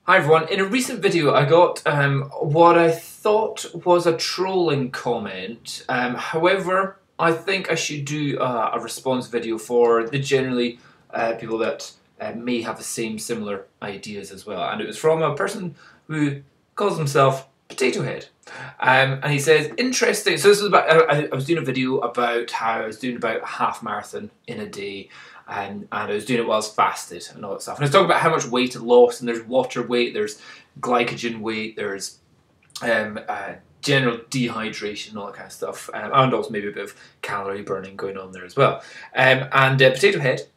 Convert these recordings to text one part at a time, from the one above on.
Hi everyone, in a recent video I got what I thought was a trolling comment. However, I think I should do a response video for the generally people that may have the same similar ideas as well. And it was from a person who calls himself Potato Head. And he says, interesting, so this was about, I was doing a video about how I was doing about a half marathon in a day. And I was doing it while I was fasted and all that stuff. And I was talking about how much weight I lost, and there's water weight, there's glycogen weight, there's general dehydration, and all that kind of stuff. And also maybe a bit of calorie burning going on there as well. Potato Head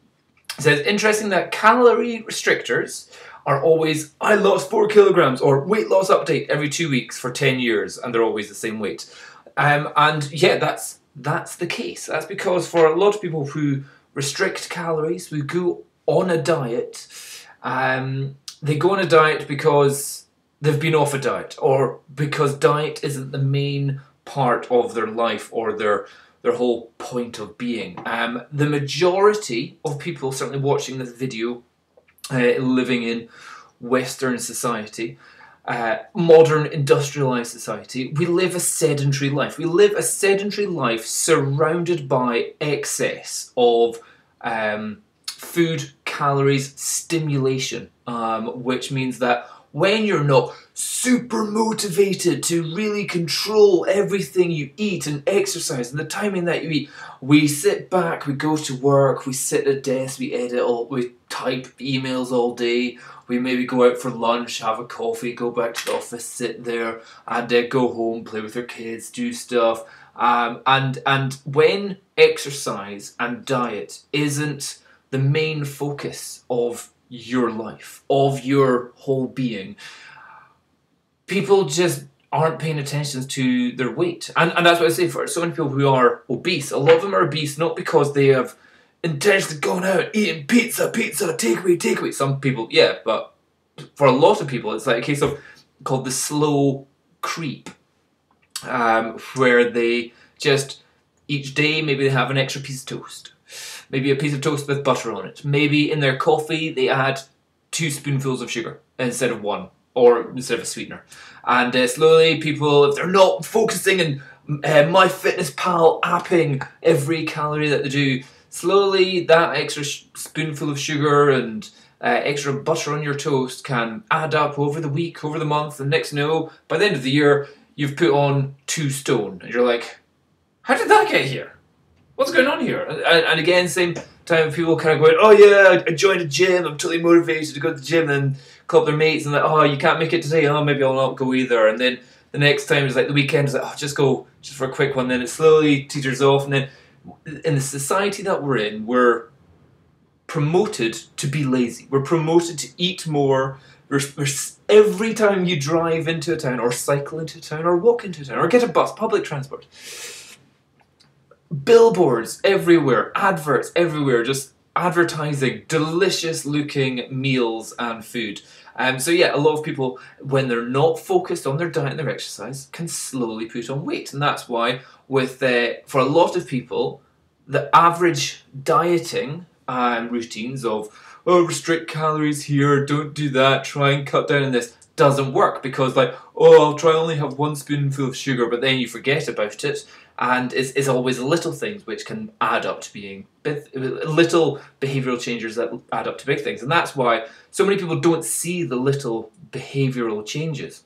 says, interesting that calorie restrictors are always, I lost 4 kilograms, or weight loss update every 2 weeks for 10 years, and they're always the same weight. And yeah, that's the case. That's because for a lot of people who restrict calories, who go on a diet, they go on a diet because they've been off a diet, or because diet isn't the main part of their life or their whole point of being. The majority of people certainly watching this video, living in Western society, modern industrialized society, we live a sedentary life. We live a sedentary life surrounded by excess of food, calories, stimulation, which means that when you're not super motivated to really control everything you eat and exercise and the timing that you eat, we sit back, we go to work, we sit at a desk, we edit, we type emails all day, we maybe go out for lunch, have a coffee, go back to the office, sit there, and go home, play with our kids, do stuff. And when exercise and diet isn't the main focus of your life, of your whole being, people just aren't paying attention to their weight. And that's what I say for so many people who are obese. A lot of them are obese not because they have intentionally gone out eating pizza, takeaway. Some people, yeah, but for a lot of people, it's like a case of called the slow creep, where they just each day maybe they have an extra piece of toast, maybe a piece of toast with butter on it. Maybe in their coffee they add 2 spoonfuls of sugar instead of 1, or instead of a sweetener. And slowly people, if they're not focusing and MyFitnessPal apping every calorie that they do, slowly that extra spoonful of sugar and extra butter on your toast can add up over the week, over the month, and next you know, by the end of the year, you've put on 2 stone. And you're like, how did that get here? What's going on here? And again, same time, people kind of going, oh yeah, I joined a gym, I'm totally motivated to go to the gym, and call up their mates, and like, oh, you can't make it today, oh, maybe I'll not go either. And then the next time is like the weekend, is like, oh, just go, just for a quick one. Then it slowly teeters off, and then in the society that we're in, we're promoted to be lazy. We're promoted to eat more. Every time you drive into a town, or cycle into a town, or walk into a town, or get a bus, public transport, billboards everywhere, adverts everywhere, just advertising delicious looking meals and food. So yeah, a lot of people, when they're not focused on their diet and their exercise, can slowly put on weight. And that's why with for a lot of people, the average dieting routines of, oh, restrict calories here, don't do that, try and cut down on this, doesn't work, because like, oh, I'll try only have 1 spoonful of sugar, but then you forget about it. And it's always little things which can add up to being little behavioural changes that add up to big things. And that's why so many people don't see the little behavioural changes.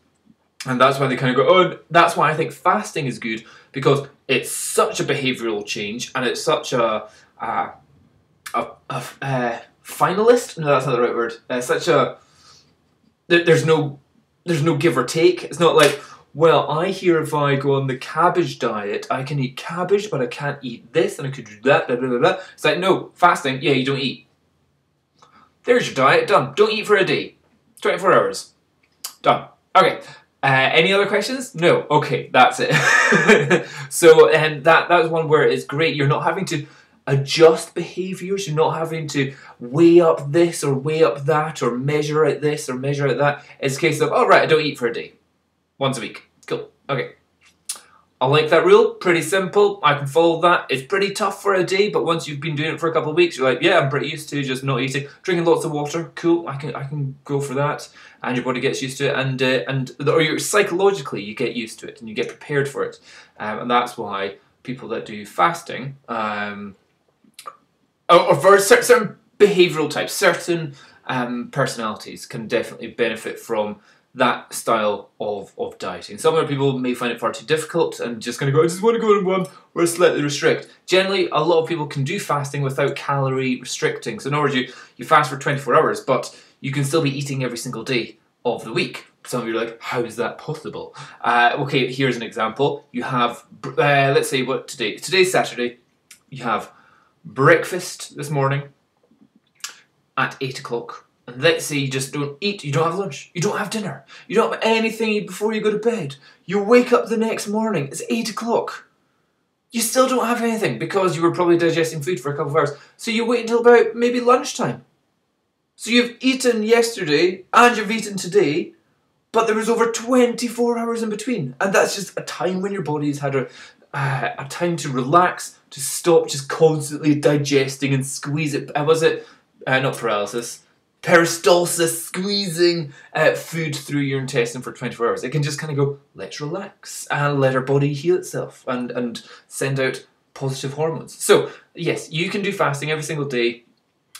And that's why they kind of go, oh, that's why I think fasting is good, because it's such a behavioural change, and it's such a finalist? No, that's not the right word. There's no give or take. It's not like, well, I hear if I go on the cabbage diet, I can eat cabbage, but I can't eat this, and I could do that, blah, blah, blah, blah. It's like, no, fasting, yeah, you don't eat. There's your diet, done. Don't eat for a day. 24 hours. Done. Okay. Any other questions? No. Okay, that's it. So that was one where it's great. You're not having to adjust behaviours. You're not having to weigh up this or weigh up that, or measure out this or measure out that. It's a case of, oh, right, I don't eat for a day. Once a week. Cool. Okay. I like that rule, pretty simple, I can follow that. It's pretty tough for a day, but once you've been doing it for a couple of weeks, you're like, yeah, I'm pretty used to just not eating. Drinking lots of water, cool, I can go for that. And your body gets used to it, or psychologically you get used to it and you get prepared for it. And that's why people that do fasting, or for certain behavioural types, certain personalities can definitely benefit from that style of dieting. Some other people may find it far too difficult and just kind of go, I just want to go on one or slightly restrict. Generally, a lot of people can do fasting without calorie restricting. So in other words, you fast for 24 hours, but you can still be eating every single day of the week. Some of you are like, how is that possible? Okay, here's an example. You have, let's say what today's Saturday. You have breakfast this morning at 8 o'clock. And let's say you just don't eat, you don't have lunch, you don't have dinner, you don't have anything before you go to bed. You wake up the next morning, it's 8 o'clock. You still don't have anything because you were probably digesting food for a couple of hours. So you wait until about maybe lunchtime. So you've eaten yesterday and you've eaten today, but there was over 24 hours in between. And that's just a time when your body's had a time to relax, to stop just constantly digesting and squeeze it. Was it, not paralysis, peristalsis, squeezing food through your intestine for 24 hours. It can just kind of go, let's relax and let our body heal itself and send out positive hormones. So yes, you can do fasting every single day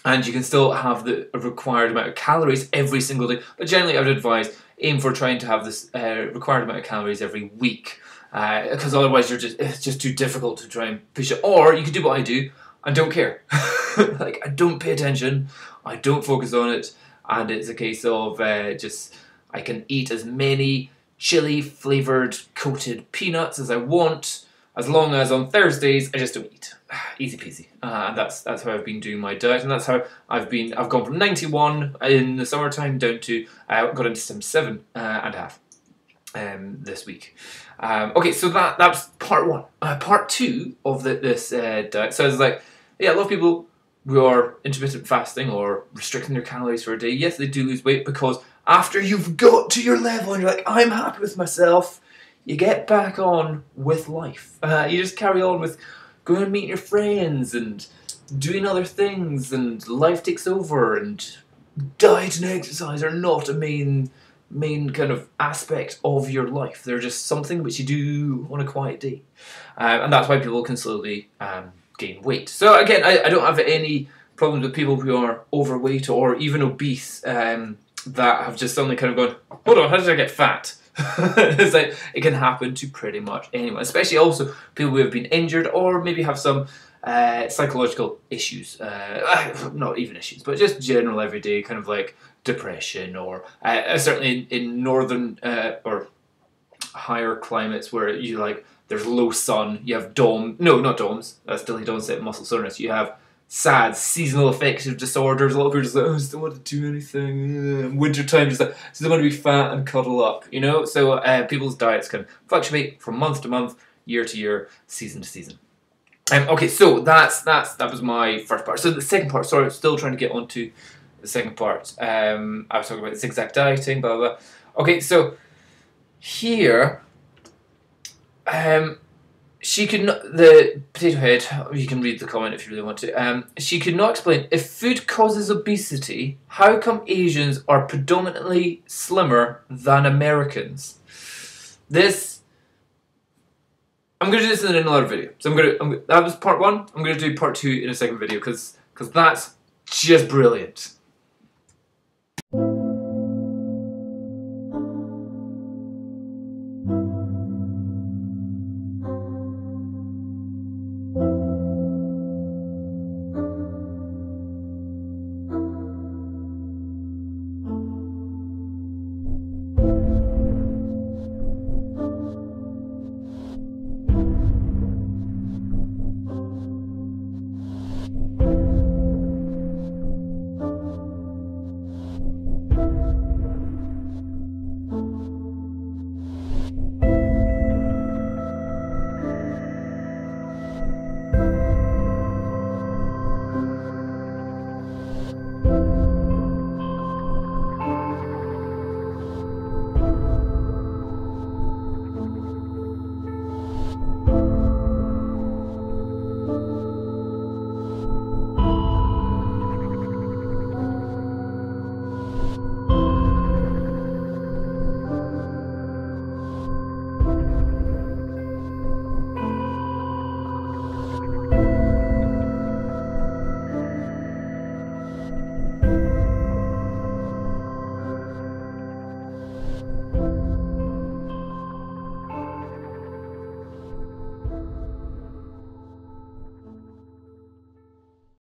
and you can still have the required amount of calories every single day. But generally I would advise aim for trying to have this required amount of calories every week because otherwise it's just too difficult to try and push it. Or you could do what I do and don't care. Like, I don't pay attention, I don't focus on it, and it's a case of I can eat as many chili flavoured coated peanuts as I want, as long as on Thursdays I just don't eat. Easy peasy. And that's how I've been doing my diet, and that's how I've gone from 91 in the summertime down to got into 77 and a half this week. Okay, so that's part one. Part two of this diet. So it's like, yeah, a lot of people who are intermittent fasting or restricting their calories for a day, yes, they do lose weight because after you've got to your level and you're like, I'm happy with myself, you get back on with life. You just carry on with going and meeting your friends and doing other things, and life takes over, and diet and exercise are not a main kind of aspect of your life. They're just something which you do on a quiet day. And that's why people can slowly gain weight. So again, I don't have any problems with people who are overweight or even obese that have just suddenly kind of gone, hold on, how did I get fat? It's like, it can happen to pretty much anyone, especially also people who have been injured or maybe have some psychological issues, not even issues, but just general everyday kind of like depression, or certainly in northern or higher climates where you like there's low sun, you have not DOMS, that's delayed onset muscle soreness, you have SADS, seasonal affective disorders. A lot of people are just like, oh, I just don't want to do anything. Winter time, just like, I just want to be fat and cuddle up, you know? So people's diets can fluctuate from month to month, year to year, season to season. Okay, so that was my first part. So the second part, sorry, I'm still trying to get onto the second part. I was talking about zigzag dieting, blah, blah, blah. Okay, so here, she could not, the potato head, you can read the comment if you really want to, she could not explain, if food causes obesity, how come Asians are predominantly slimmer than Americans? I'm going to do this in another video. So that was part one. I'm going to do part two in a second video because that's just brilliant.